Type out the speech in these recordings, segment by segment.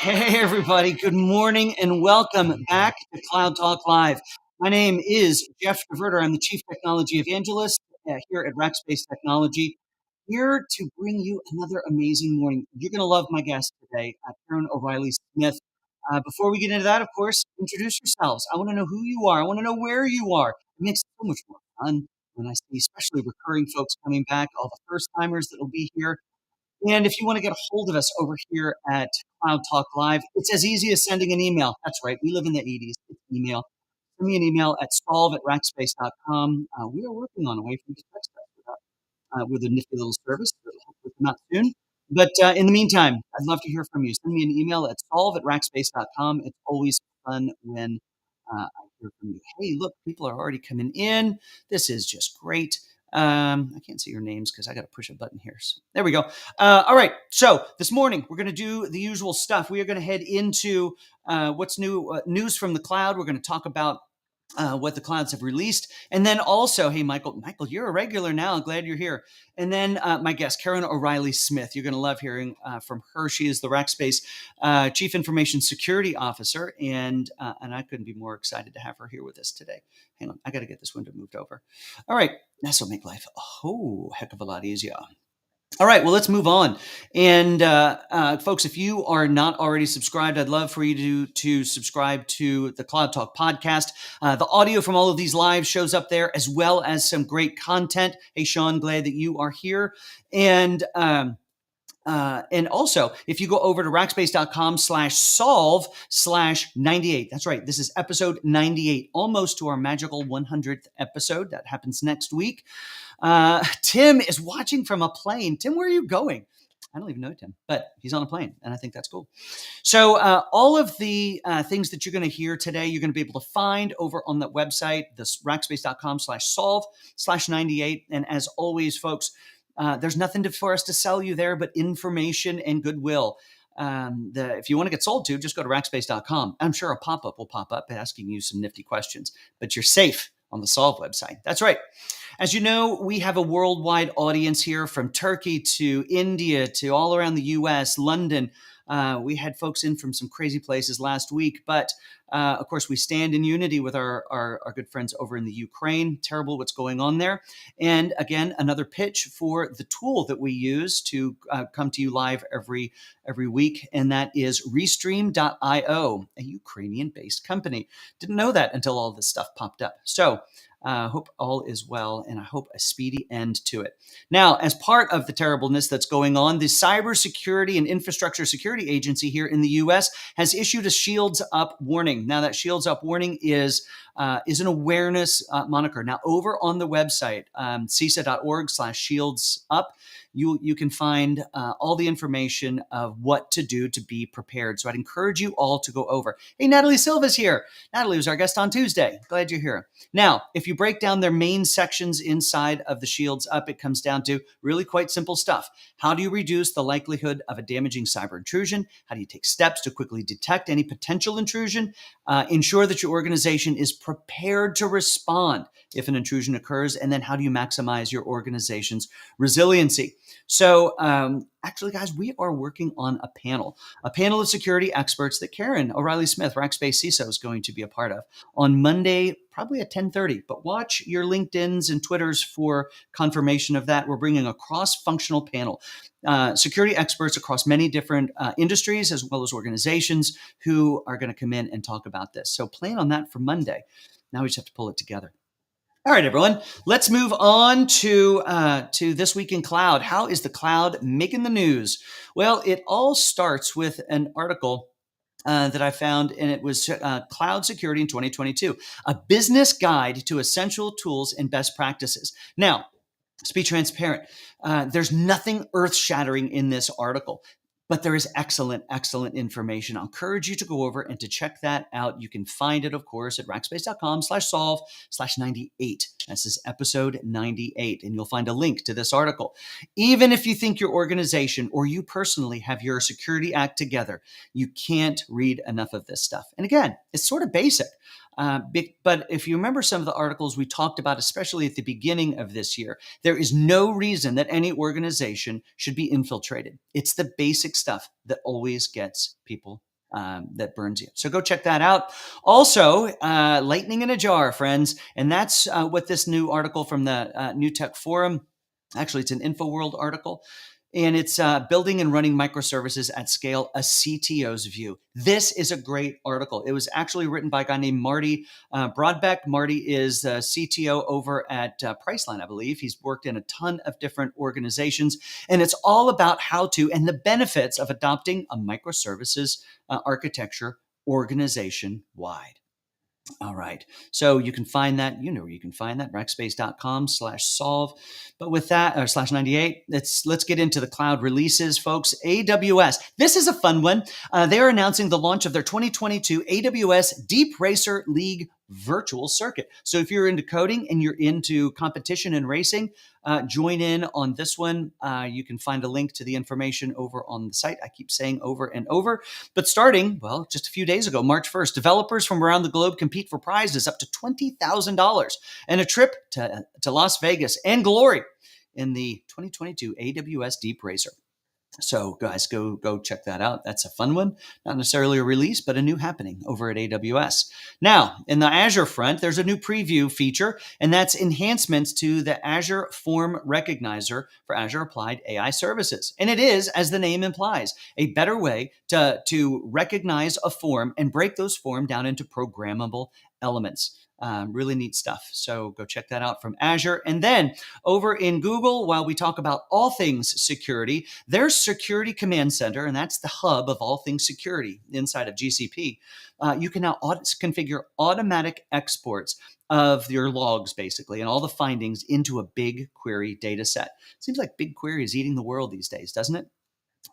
Hey, everybody. Good morning and welcome back to Cloud Talk Live. My name is Jeff Diverter. I'm the Chief Technology Evangelist here at Rackspace Technology, here to bring you another amazing morning. You're going to love my guest today, Karen O'Reilly Smith. Before we get into that, of course, introduce yourselves. I want to know who you are. I want to know where you are. It makes it so much more fun when I see, especially recurring folks coming back, all the first timers that will be here. And if you want to get a hold of us over here at Cloud Talk Live, it's as easy as sending an email. That's right. We live in the 80s. It's email. Send me an email at solve@rackspace.com. We are working on a way for you to text us with a nifty little service that will hopefully come out soon. But in the meantime, I'd love to hear from you. Send me an email at solve@rackspace.com. It's always fun when I hear from you. Hey, look, people are already coming in. This is just great. I can't see your names because I got to push a button here. So, there we go. All right. So this morning we're going to do the usual stuff. We are going to head into what's new, news from the cloud. We're going to talk about what the clouds have released. And then also, hey, Michael, you're a regular now. I'm glad you're here. And then my guest, Karen O'Reilly Smith. You're going to love hearing from her. She is the Rackspace Chief Information Security Officer. And I couldn't be more excited to have her here with us today. Hang on, I got to get this window moved over. All right, this will make life a whole heck of a lot easier. All right, well, let's move on. And folks, if you are not already subscribed, I'd love for you to subscribe to the Cloud Talk podcast. The audio from all of these lives shows up there, as well as some great content. Hey, Sean, glad that you are here. And also, if you go over to rackspace.com/solve/98, that's right. This is episode 98, almost to our magical 100th episode. That happens next week. Tim is watching from a plane. Tim, where are you going? I don't even know Tim, but he's on a plane, and I think that's cool. So all of the things that you're going to hear today, you're going to be able to find over on that website, this rackspace.com/solve/98. And as always, folks, there's nothing for us to sell you there but information and goodwill. If you want to get sold to, just go to rackspace.com. I'm sure a pop-up will pop up asking you some nifty questions, but you're safe on the Solve website. That's right. As you know, we have a worldwide audience here, from Turkey to India to all around the US, London. We had folks in from some crazy places last week, but of course, we stand in unity with our good friends over in the Ukraine. Terrible what's going on there. And again, another pitch for the tool that we use to come to you live every week, and that is Restream.io, a Ukrainian-based company. Didn't know that until all this stuff popped up. So hope all is well, and I hope a speedy end to it. Now, as part of the terribleness that's going on, the Cybersecurity and Infrastructure Security Agency here in the U.S. has issued a Shields Up warning. Now, that Shields Up warning is an awareness moniker. Now, over on the website, cisa.org/shields up, you can find all the information of what to do to be prepared. So I'd encourage you all to go over. Hey, Natalie Silva's here. Natalie was our guest on Tuesday. Glad you're here. Now, if you break down their main sections inside of the Shields Up, it comes down to really quite simple stuff. How do you reduce the likelihood of a damaging cyber intrusion? How do you take steps to quickly detect any potential intrusion? Ensure that your organization is prepared to respond if an intrusion occurs. And then how do you maximize your organization's resiliency? So actually, guys, we are working on a panel of security experts that Karen O'Reilly Smith, Rackspace CISO, is going to be a part of on Monday, probably at 10:30. But watch your LinkedIns and Twitters for confirmation of that. We're bringing a cross-functional panel, security experts across many different industries as well as organizations who are going to come in and talk about this. So plan on that for Monday. Now we just have to pull it together. All right, everyone, let's move on to This Week in Cloud. How is the cloud making the news? Well, it all starts with an article that I found, and it was Cloud Security in 2022, a business guide to essential tools and best practices. Now, let's be transparent. There's nothing earth-shattering in this article, but there is excellent information. I'll encourage you to go over and to check that out. You can find it, of course, at rackspace.com/solve/98. This is episode 98, and you'll find a link to this article. Even if you think your organization or you personally have your security act together, you can't read enough of this stuff. And again, it's sort of basic. But if you remember some of the articles we talked about, especially at the beginning of this year, there is no reason that any organization should be infiltrated. It's the basic stuff that always gets people that burns you. So go check that out. Also, lightning in a jar, friends. And that's what this new article from the New Tech Forum, actually, it's an InfoWorld article. And it's building and running microservices at scale, a CTO's view. This is a great article. It was actually written by a guy named Marty Broadbeck. Marty is the CTO over at Priceline, I believe. He's worked in a ton of different organizations, and it's all about how to and the benefits of adopting a microservices architecture organization wide. All right. So you can find that, you know where you can find that, rackspace.com/solve. But with that, or /98, let's get into the cloud releases, folks. AWS. This is a fun one. They're announcing the launch of their 2022 AWS Deep Racer League virtual circuit. So if you're into coding and you're into competition and racing, join in on this one. You can find a link to the information over on the site. I keep saying over and over. But starting, well, just a few days ago, March 1st, developers from around the globe compete for prizes up to $20,000 and a trip to Las Vegas and glory in the 2022 AWS Deep Racer. So guys, go check that out. That's a fun one. Not necessarily a release, but a new happening over at AWS. Now, in the Azure front, there's a new preview feature, and that's enhancements to the Azure Form Recognizer for Azure Applied AI Services. And it is, as the name implies, a better way to recognize a form and break those forms down into programmable elements. Really neat stuff. So go check that out from Azure. And then over in Google, while we talk about all things security, there's Security Command Center, and that's the hub of all things security inside of GCP. You can now configure automatic exports of your logs, basically, and all the findings into a BigQuery data set. Seems like BigQuery is eating the world these days, doesn't it?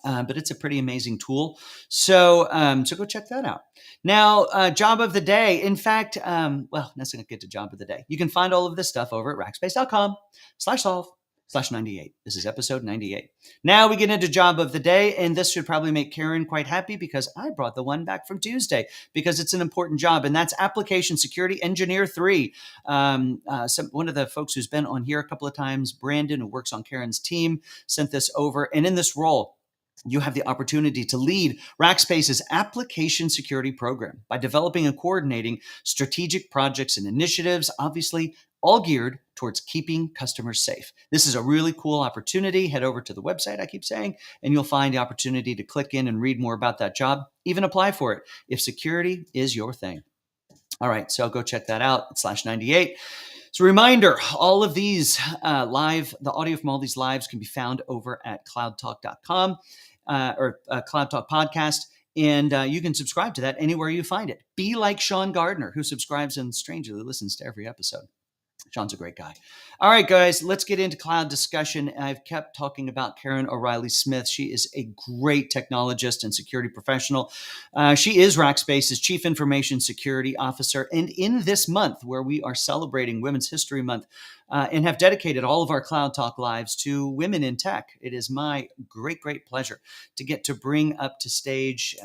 But it's a pretty amazing tool. So go check that out. Now, job of the day. In fact, well, let's not get to job of the day. You can find all of this stuff over at rackspace.com/solve/98. This is episode 98. Now we get into job of the day, and this should probably make Karen quite happy because I brought the one back from Tuesday because it's an important job, and that's Application Security Engineer 3. One of the folks who's been on here a couple of times, Brandon, who works on Karen's team, sent this over, and in this role, you have the opportunity to lead Rackspace's application security program by developing and coordinating strategic projects and initiatives, obviously all geared towards keeping customers safe. This is a really cool opportunity. Head over to the website, I keep saying, and you'll find the opportunity to click in and read more about that job, even apply for it if security is your thing. All right, so go check that out at /98. So reminder, all of these the audio from all these lives can be found over at cloudtalk.com or Cloud Talk Podcast. And you can subscribe to that anywhere you find it. Be like Sean Gardner, who subscribes and strangely listens to every episode. Sean's a great guy. All right, guys, let's get into cloud discussion. I've kept talking about Karen O'Reilly Smith. She is a great technologist and security professional. She is Rackspace's Chief Information Security Officer. And in this month, where we are celebrating Women's History Month and have dedicated all of our Cloud Talk lives to women in tech, it is my great, great pleasure to get to bring up to stage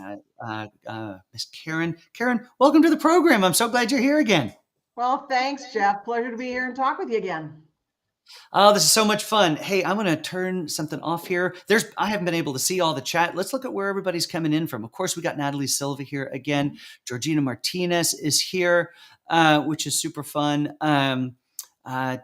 Miss Karen. Karen, welcome to the program. I'm so glad you're here again. Well, thanks, Jeff. Pleasure to be here and talk with you again. Oh, this is so much fun. Hey, I'm going to turn something off here. I haven't been able to see all the chat. Let's look at where everybody's coming in from. Of course, we got Natalie Silva here again. Georgina Martinez is here, which is super fun.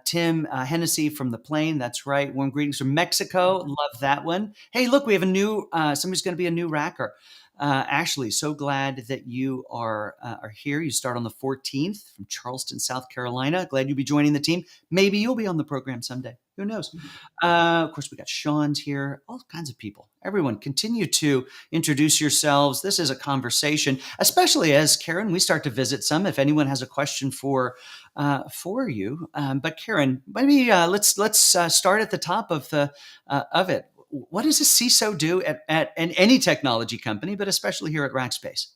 Tim Hennessy from the plane. That's right. Warm greetings from Mexico. Love that one. Hey, look, we have a new, somebody's going to be a new racker. Ashley, so glad that you are here. You start on the 14th from Charleston, South Carolina. Glad you'll be joining the team. Maybe you'll be on the program someday. Who knows? Of course, we got Sean's here. All kinds of people. Everyone, continue to introduce yourselves. This is a conversation, especially as Karen, we start to visit some. If anyone has a question for you, but Karen, maybe let's start at the top of it. What does a CISO do at any technology company, but especially here at Rackspace?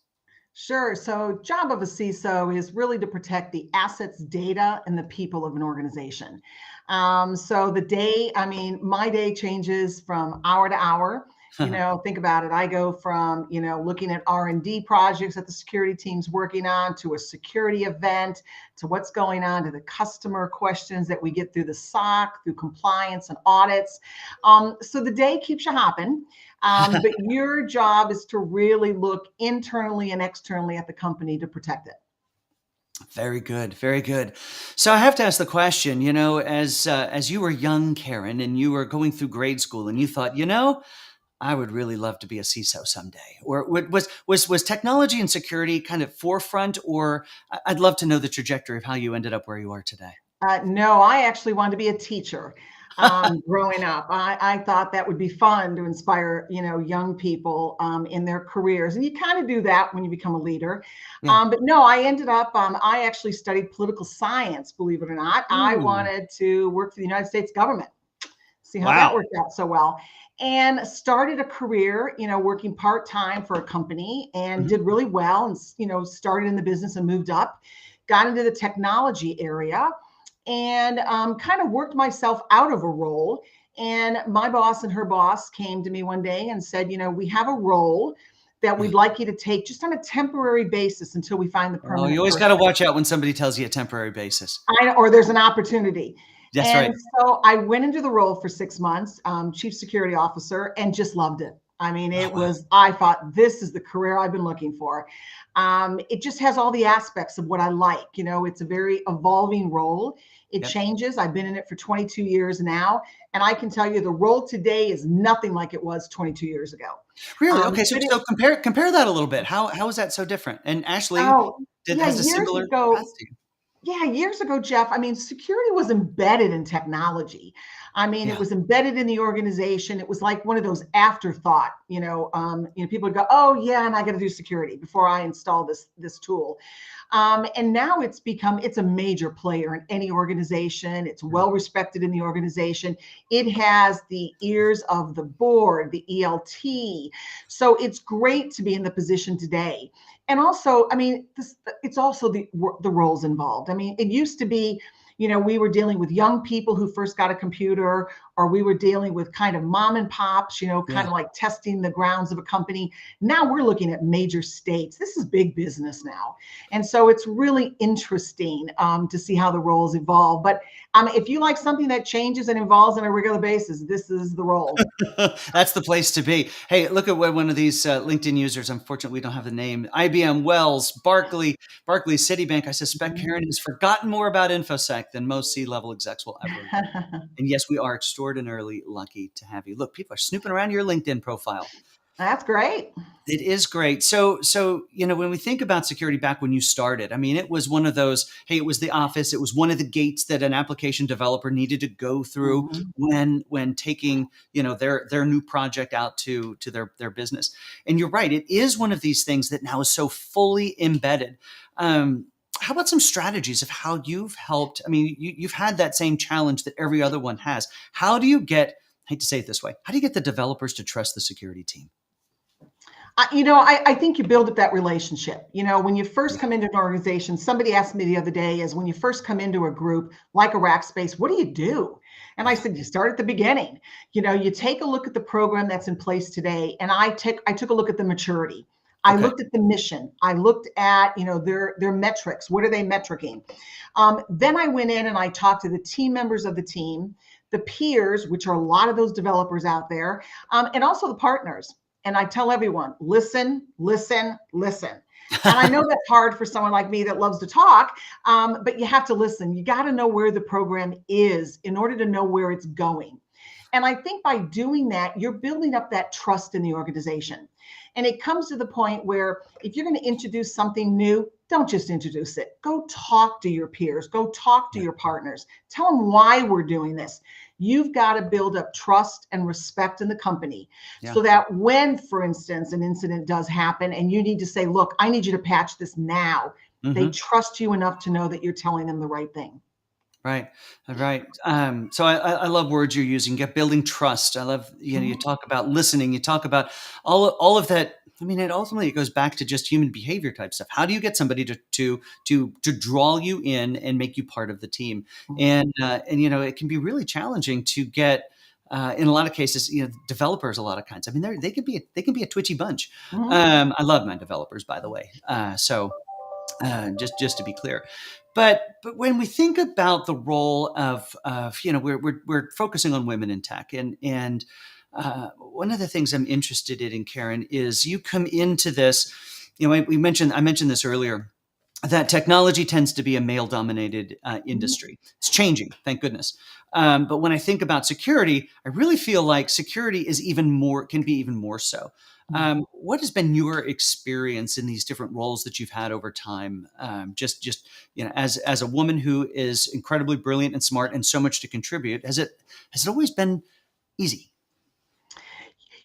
Sure. So job of a CISO is really to protect the assets, data, and the people of an organization. So my day changes from hour to hour. Think about it. I go from, looking at R&D projects that the security team's working on to a security event, to what's going on, to the customer questions that we get through the SOC, through compliance and audits. So the day keeps you hopping. But your job is to really look internally and externally at the company to protect it. Very good, very good. So I have to ask the question, as you were young, Karen, and you were going through grade school, and you thought, I would really love to be a CISO someday. Or was technology and security kind of forefront? Or I'd love to know the trajectory of how you ended up where you are today. No, I actually wanted to be a teacher growing up. I thought that would be fun to inspire, young people in their careers. And you kind of do that when you become a leader. Yeah. But no, I ended up, I actually studied political science, believe it or not. I Ooh, wanted to work for the United States government. See how that wow. worked out so well. And started a career, working part time for a company and Mhm. did really well and, started in the business and moved up, got into the technology area and kind of worked myself out of a role. And my boss and her boss came to me one day and said, we have a role that Yeah. we'd like you to take just on a temporary basis until we find the Oh, you permanent always got to person. watch out when somebody tells you a temporary basis. Or there's an opportunity. That's right. And so I went into the role for 6 months, chief security officer, and just loved it. I mean, Oh, wow. I thought this is the career I've been looking for. It just has all the aspects of what I like. It's a very evolving role. It Yep. changes. I've been in it for 22 years now. And I can tell you the role today is nothing like it was 22 years ago. Really? Okay. So, But it, so compare that a little bit. How is that so different? And Ashley oh, yeah, has a years similar path ago, to you. Yeah, years ago, Jeff, I mean, security was embedded in technology. I mean, it Yeah. was embedded in the organization. It was like one of those afterthought, people would go, oh yeah, and I got to do security before I install this tool. And now it's a major player in any organization. It's Right. well respected in the organization. It has the ears of the board, the ELT. So it's great to be in the position today. And also, I mean, it's also the roles involved. I mean, it used to be, we were dealing with young people who first got a computer, or we were dealing with kind of mom and pops, kind Yeah. of like testing the grounds of a company. Now we're looking at major states. This is big business now. And so it's really interesting to see how the roles evolve. But if you like something that changes and evolves on a regular basis, this is the role. That's the place to be. Hey, look at what one of these LinkedIn users. Unfortunately, we don't have the name. IBM, Wells, Barclays, Citibank. I suspect Karen has forgotten more about InfoSec than most C-level execs will ever learn. And yes, we are extraordinarily lucky to have you. Look, people are snooping around your LinkedIn profile. That's great. It is great. So when we think about security back when you started, I mean, it was one of those. Hey, it was the office. It was one of the gates that an application developer needed to go through Mhm. when taking their new project out to their business. And you're right. It is one of these things that now is so fully embedded. How about some strategies of how you've helped? I mean, you've had that same challenge that every other one has. How do you get? I hate to say it this way. How do you get the developers to trust the security team? I think you build up that relationship. When you first Yeah. come into an organization, somebody asked me the other day, is when you first come into a group like a Rackspace, what do you do? And I Yeah. said, you start at the beginning. You take a look at the program that's in place today. And I took a look at the maturity. I Okay. looked at the mission. I looked at, their metrics. What are they metricing? Then I went in and I talked to the team members of the team, the peers, which are a lot of those developers out there, and also the partners. And I tell everyone, listen, listen, listen. And I know that's hard for someone like me that loves to talk, but you have to listen. You got to know where the program is in order to know where it's going. And I think by doing that, you're building up that trust in the organization. And it comes to the point where if you're going to introduce something new, don't just introduce it. Go talk to your peers, go talk to Yeah. your partners, tell them why we're doing this. You've got to build up trust and respect in the company Yeah. so that when, for instance, an incident does happen and you need to say, look, I need you to patch this now, they Hmm. trust you enough to know that you're telling them the right thing. Right, right. So I love words you're using. Get building trust. I love you Mhm. talk about listening. You talk about all of that. I mean, it goes back to just human behavior type stuff. How do you get somebody to draw you in and make you part of the team? And it can be really challenging to get. In a lot of cases, developers, a lot of kinds. I mean, they can be a twitchy bunch. Mhm. I love my developers, by the way. Just to be clear, but when we think about the role of we're focusing on women in tech, and One of the things I'm interested in, Karen, is you come into this. I mentioned this earlier, that technology tends to be a male-dominated Mhm. industry. It's changing, thank goodness. But when I think about security, I really feel like security is can be even more so. What has been your experience in these different roles that you've had over time? Just as a woman who is incredibly brilliant and smart and so much to contribute, has it always been easy?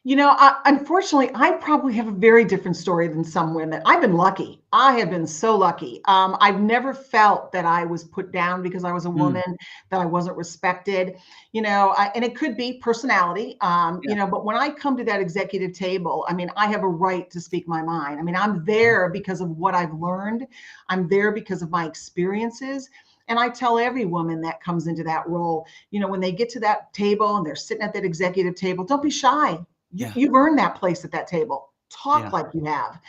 Unfortunately, I probably have a very different story than some women. I've been lucky. I have been so lucky. I've never felt that I was put down because I was a Mm, woman, that I wasn't respected. And it could be personality. yeah, But when I come to that executive table, I mean, I have a right to speak my mind. I mean, I'm there because of what I've learned. I'm there because of my experiences. And I tell every woman that comes into that role, when they get to that table and they're sitting at that executive table, don't be shy. yeah, You've earned that place at that table. Talk yeah, like you have.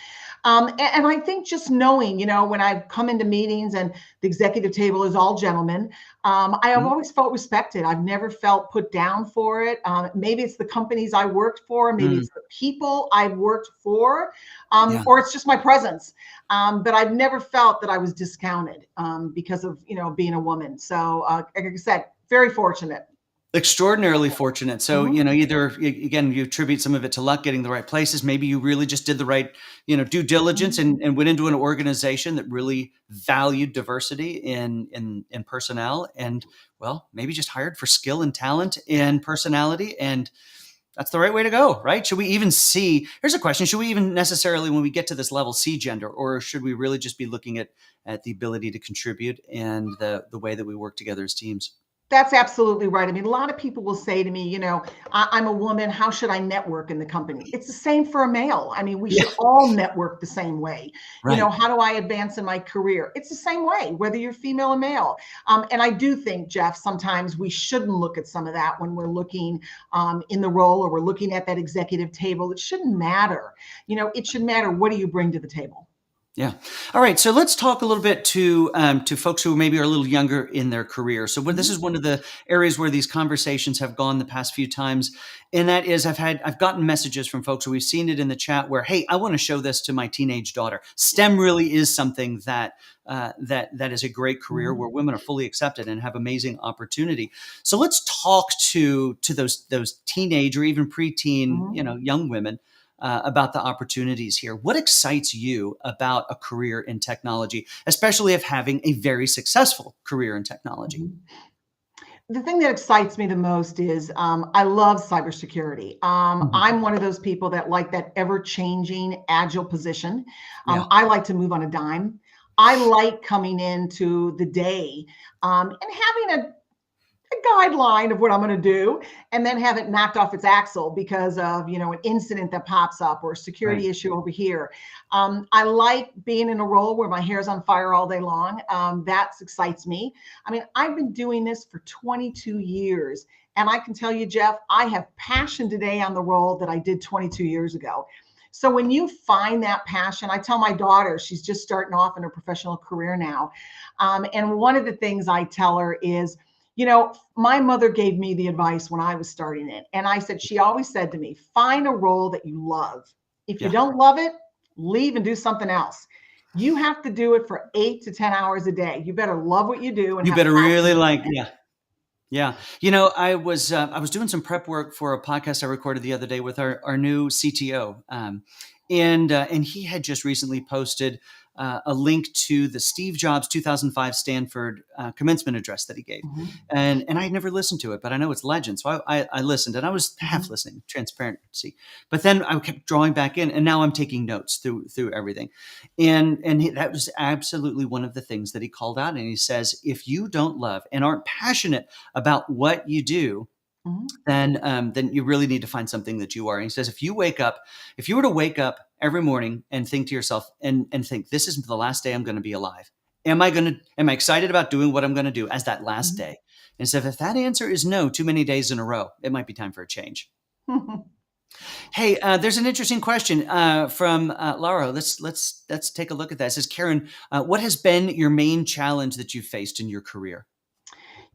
And I think just knowing, when I've come into meetings and the executive table is all gentlemen, I have mm, always felt respected. I've never felt put down for it. Maybe it's the companies I worked for, maybe mm, it's the people I've worked for, yeah. or it's just my presence. But I've never felt that I was discounted because of, being a woman. So, like I said, very fortunate. Extraordinarily fortunate. So, Mhm, either again, you attribute some of it to luck, getting the right places. Maybe you really just did the right, due diligence, mhm. and went into an organization that really valued diversity in personnel, and well, maybe just hired for skill and talent and personality, and that's the right way to go, right? Should we even see? Here's a question: should we even necessarily, when we get to this level, see gender, or should we really just be looking at the ability to contribute and the way that we work together as teams? That's absolutely right. I mean, a lot of people will say to me, I'm a woman. How should I network in the company? It's the same for a male. I mean, we Yeah, should all network the same way. right. How do I advance in my career? It's the same way, whether you're female or male. And I do think, Jeff, sometimes we shouldn't look at some of that when we're looking in the role or we're looking at that executive table. It shouldn't matter. It should matter, what do you bring to the table? Yeah. All right. So let's talk a little bit to folks who maybe are a little younger in their career. So this is Mhm, one of the areas where these conversations have gone the past few times, and that is I've gotten messages from folks, who we've seen it in the chat, where, hey, I want to show this to my teenage daughter. STEM really is something that is a great career mhm, where women are fully accepted and have amazing opportunity. So let's talk to those teenage or even preteen, mhm, young women, about the opportunities here. What excites you about a career in technology, especially if having a very successful career in technology? mhm. The thing that excites me the most is I love cybersecurity. Mhm. I'm one of those people that like that ever changing, agile position. Yeah, I like to move on a dime. I like coming into the day and having a guideline of what I'm going to do and then have it knocked off its axle because of an incident that pops up or a right. security issue over here. I like being in a role where my hair's on fire all day long. That excites me. I mean, I've been doing this for 22 years, and I can tell you, Jeff, I have passion today on the role that I did 22 years ago. So when you find that passion, I tell my daughter, she's just starting off in her professional career now, and one of the things I tell her is, my mother gave me the advice when I was starting it. And I said, she always said to me, find a role that you love. If you Yeah. don't love it, leave and do something else. You have to do it for 8 to 10 hours a day. You better love what you do and You have better passion really for like, it. yeah. Yeah. I was doing some prep work for a podcast I recorded the other day with our new CTO. And he had just recently posted a link to the Steve Jobs 2005 Stanford commencement address that he gave. Mhm, And I had never listened to it, but I know it's legend. So I listened, and I was half mhm, listening, transparency. But then I kept drawing back in, and now I'm taking notes through everything. That was absolutely one of the things that he called out. And he says, if you don't love and aren't passionate about what you do, mhm, then you really need to find something that you are. And he says, if you were to wake up every morning and think to yourself and think, this is the last day I'm going to be alive. Am I excited about doing what I'm going to do as that last mhm. day? And so if that answer is no, too many days in a row, it might be time for a change. Hey, there's an interesting question from Laura. Let's take a look at that. It says, Karen, what has been your main challenge that you've faced in your career?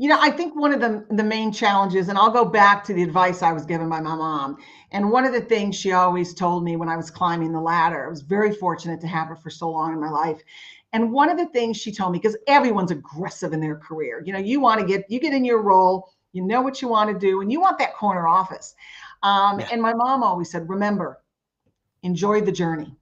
I think one of the main challenges, and I'll go back to the advice I was given by my mom. And one of the things she always told me when I was climbing the ladder, I was very fortunate to have her for so long in my life. And one of the things she told me, because everyone's aggressive in their career, you get in your role, you know what you want to do, and you want that corner office. Yeah. And my mom always said, remember, enjoy the journey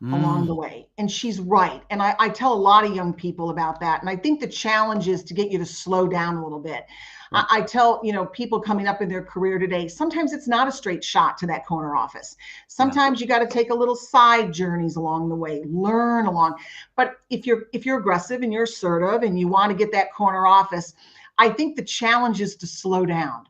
along Mm, the way. And she's right. And I tell a lot of young people about that. And I think the challenge is to get you to slow down a little bit. right. I tell, people coming up in their career today, sometimes it's not a straight shot to that corner office. Yeah. Sometimes you got to take a little side journeys along the way, learn along. But if you're aggressive and you're assertive and you want to get that corner office, I think the challenge is to slow down,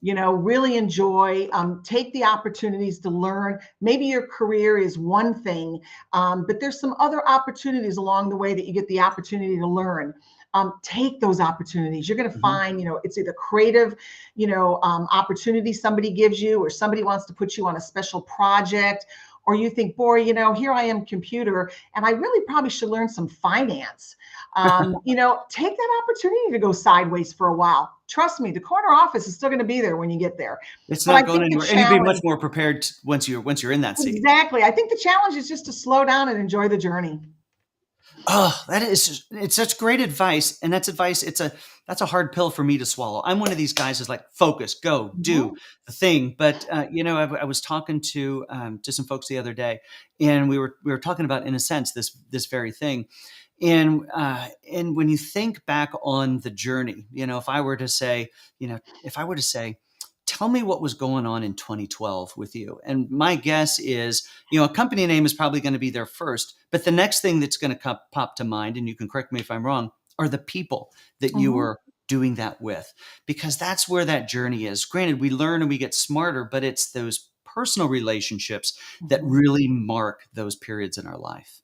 really enjoy, take the opportunities to learn. Maybe your career is one thing, but there's some other opportunities along the way that you get the opportunity to learn. Take those opportunities. You're going to Hmm. find, it's either creative, opportunity somebody gives you, or somebody wants to put you on a special project, or you think, boy, here I am, computer, and I really probably should learn some finance. Take that opportunity to go sideways for a while. Trust me, the corner office is still going to be there when you get there. It's But I not going think the anywhere, and you'd be much challenge, more prepared once you're in that seat. exactly, I think the challenge is just to slow down and enjoy the journey. Oh, it's such great advice, and that's advice. That's a hard pill for me to swallow. I'm one of these guys who's like, focus, go, do Mhm. the thing. But I was talking to some folks the other day, and we were talking about, in a sense, this very thing. And when you think back on the journey, if I were to say, tell me what was going on in 2012 with you, and my guess is, a company name is probably going to be there first, but the next thing that's going to pop to mind, and you can correct me if I'm wrong, are the people that you Mhm. were doing that with, because that's where that journey is. Granted, we learn and we get smarter, but it's those personal relationships that Mhm. really mark those periods in our life.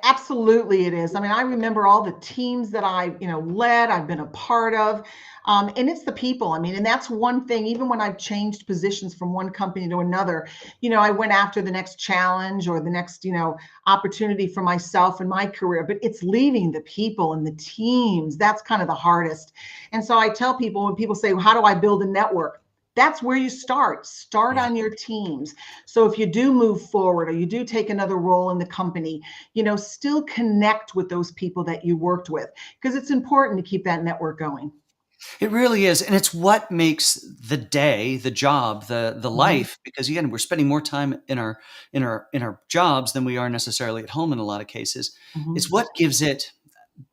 Absolutely, it is. I mean, I remember all the teams that I, led, I've been a part of, and it's the people. I mean, and that's one thing. Even when I've changed positions from one company to another, I went after the next challenge or the next, opportunity for myself and my career. But it's leaving the people and the teams. That's kind of the hardest. And so I tell people, when people say, well, "How do I build a network?" That's where you start. Start Yeah. on your teams. So if you do move forward or you do take another role in the company, still connect with those people that you worked with, because it's important to keep that network going. It really is, and it's what makes the day, the job, the Mhm. life. Because again, we're spending more time in our jobs than we are necessarily at home in a lot of cases. It's Mhm. what gives it.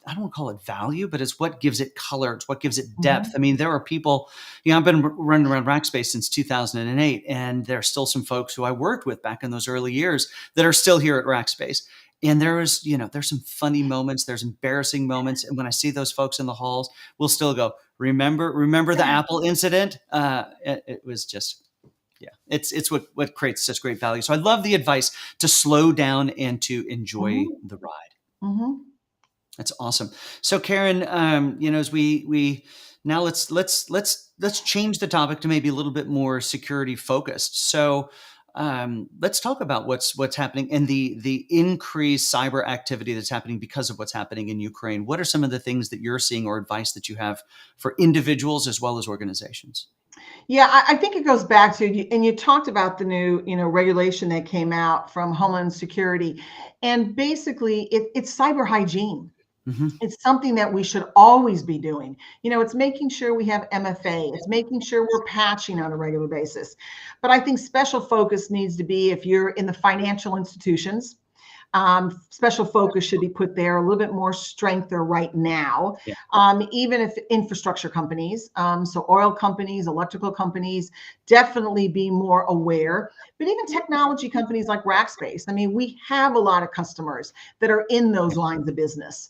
I don't want to call it value, but it's what gives it color. It's what gives it depth. Mhm. I mean, there are people. I've been running around Rackspace since 2008, and there are still some folks who I worked with back in those early years that are still here at Rackspace. And there's some funny moments, there's embarrassing moments, and when I see those folks in the halls, we'll still go, remember the Apple incident? It was just, yeah, it's what creates such great value. So I love the advice to slow down and to enjoy Mhm. the ride. Mhm. That's awesome. So Karen, as we now let's change the topic to maybe a little bit more security focused. So let's talk about what's happening and the increased cyber activity that's happening because of what's happening in Ukraine. What are some of the things that you're seeing or advice that you have for individuals as well as organizations? Yeah, I think it goes back to you, and you talked about the new, regulation that came out from Homeland Security, and basically it's cyber hygiene. Hmm. It's something that we should always be doing. It's making sure we have MFA. It's making sure we're patching on a regular basis. But I think special focus needs to be if you're in the financial institutions. Special focus should be put there, a little bit more strength there right now. Yeah. Even if infrastructure companies, so oil companies, electrical companies, definitely be more aware. But even technology companies like Rackspace, I mean, we have a lot of customers that are in those lines of business.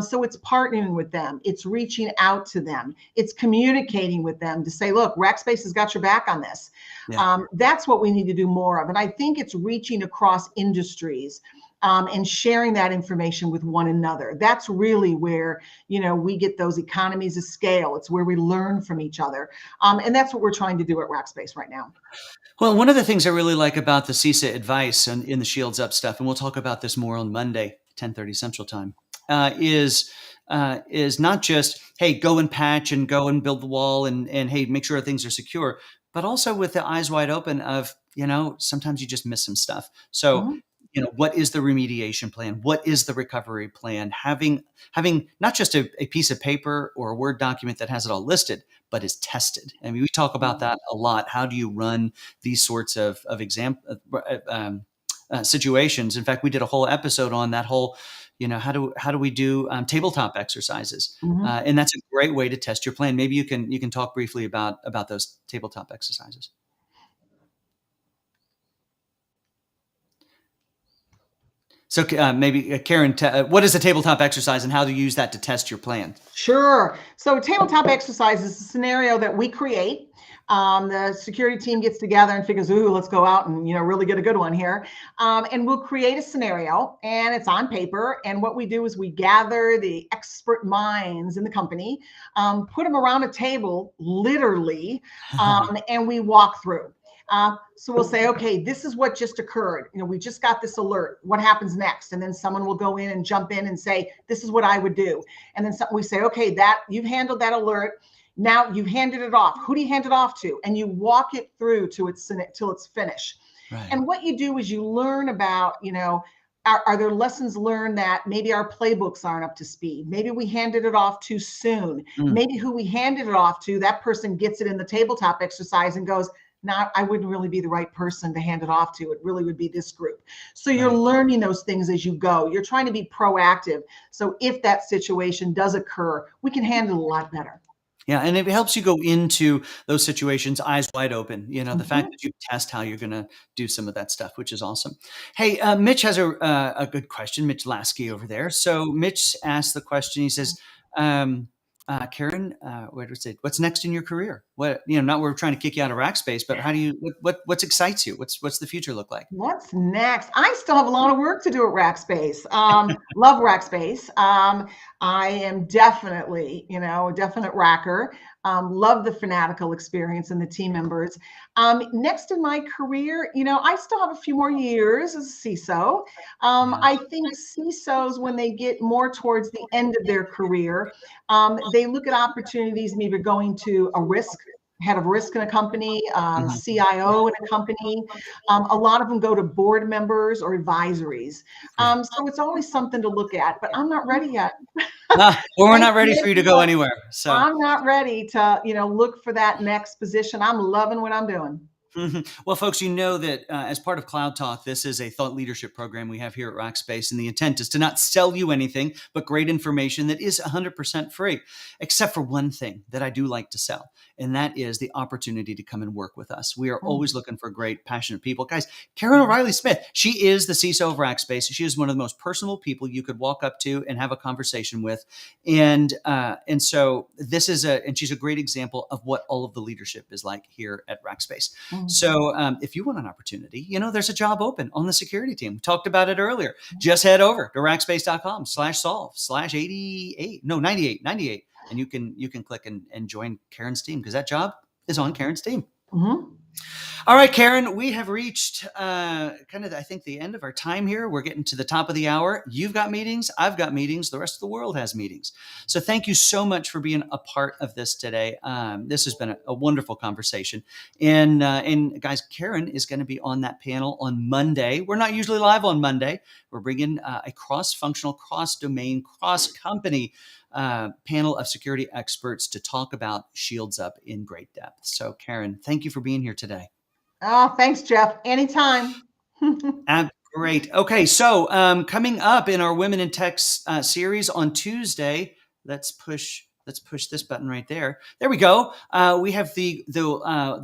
So it's partnering with them, it's reaching out to them, it's communicating with them to say, look, Rackspace has got your back on this. Yeah. That's what we need to do more of. And I think it's reaching across industries, and sharing that information with one another. That's really where we get those economies of scale. It's where we learn from each other, and that's what we're trying to do at Rackspace right now. Well, one of the things I really like about the CISA advice and in the Shields Up stuff, and we'll talk about this more on Monday, 10:30 Central Time, is is not just, hey, go and patch and go and build the wall and hey, make sure things are secure, but also with the eyes wide open of, sometimes you just miss some stuff. So, Mhm. what is the remediation plan? What is the recovery plan? Having not just a piece of paper or a Word document that has it all listed, but is tested. I mean, we talk about that a lot. How do you run these sorts of situations? In fact, we did a whole episode on that whole, how do we do tabletop exercises? Mhm. And that's a great way to test your plan. Maybe you can talk briefly about those tabletop exercises. So maybe Karen, what is a tabletop exercise and how to use that to test your plan? Sure. So tabletop exercise is a scenario that we create. The security team gets together and figures, ooh, let's go out and really get a good one here. And we'll create a scenario, and it's on paper. And what we do is we gather the expert minds in the company, put them around a table, literally, and we walk through. So we'll say, okay, this is what just occurred. We just got this alert. What happens next? And then someone will go in and jump in and say, this is what I would do. And then we say, okay, that you've handled that alert. Now you've handed it off. Who do you hand it off to? And you walk it through till it's finished. Right. And what you do is you learn about, are there lessons learned that maybe our playbooks aren't up to speed? Maybe we handed it off too soon. Mm. Maybe who we handed it off to, that person gets it in the tabletop exercise and goes, now I wouldn't really be the right person to hand it off to. It really would be this group. So you're Right. learning those things as you go. You're trying to be proactive. So if that situation does occur, we can handle it a lot better. Yeah, and it helps you go into those situations eyes wide open. The fact Mhm. that you test how you're going to do some of that stuff, which is awesome. Hey, Mitch has a good question. Mitch Lasky over there. So Mitch asked the question. He says, "Karen, what was it? What's next in your career? What Not we're trying to kick you out of Rackspace, but how do you? What excites you? What's the future look like?" What's next? I still have a lot of work to do at Rackspace. Love Rackspace. I am definitely, a definite racker. Love the fanatical experience and the team members. Next in my career, I still have a few more years as a CISO. Yeah. I think CISOs, when they get more towards the end of their career, they look at opportunities, maybe going to a risk, head of risk in a company, Mhm. CIO in a company. A lot of them go to board members or advisories. Yeah. So it's always something to look at, but I'm not ready yet. Well, we're Thank not ready you, for you to go but anywhere. So. I'm not ready to, look for that next position. I'm loving what I'm doing. Mhm. Well, folks, you know that as part of Cloud Talk, this is a thought leadership program we have here at Rackspace, and the intent is to not sell you anything, but great information that is 100% free, except for one thing that I do like to sell, and that is the opportunity to come and work with us. We are always looking for great, passionate people. Guys, Karen O'Reilly Smith, she is the CISO of Rackspace. She is one of the most personable people you could walk up to and have a conversation with, and so this is and she's a great example of what all of the leadership is like here at Rackspace. Mhm. So if you want an opportunity, there's a job open on the security team. We talked about it earlier. Just head over to rackspace.com/solve/88. No, 98. And you can click and join Karen's team because that job is on Karen's team. Mhm. All right, Karen, we have reached kind of, I think, the end of our time here. We're getting to the top of the hour. You've got meetings. I've got meetings. The rest of the world has meetings. So thank you so much for being a part of this today. This has been a wonderful conversation. And guys, Karen is going to be on that panel on Monday. We're not usually live on Monday. We're bringing a cross-functional, cross-domain, cross-company panel of security experts to talk about Shields Up in great depth. So, Karen, thank you for being here today. Oh, thanks, Jeff. Anytime. Great. Okay, so coming up in our Women in Tech series on Tuesday, let's push this button right there. There we go. We have the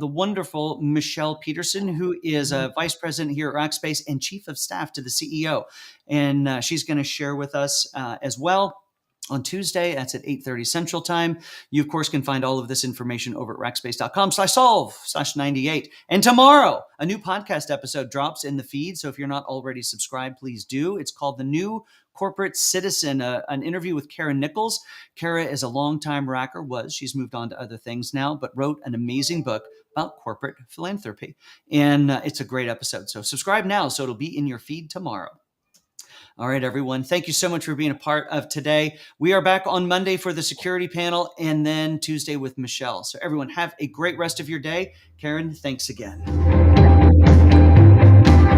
wonderful Michelle Peterson, who is a vice president here at Rackspace and chief of staff to the CEO, and she's going to share with us as well. On Tuesday, that's at 8:30 Central Time. You, of course, can find all of this information over at rackspace.com/solve/98. And tomorrow, a new podcast episode drops in the feed. So if you're not already subscribed, please do. It's called The New Corporate Citizen, an interview with Kara Nichols. Kara is a longtime racker, she's moved on to other things now, but wrote an amazing book about corporate philanthropy. And it's a great episode. So subscribe now so it'll be in your feed tomorrow. All right, everyone. Thank you so much for being a part of today. We are back on Monday for the security panel and then Tuesday with Michelle. So everyone have a great rest of your day. Karen, thanks again.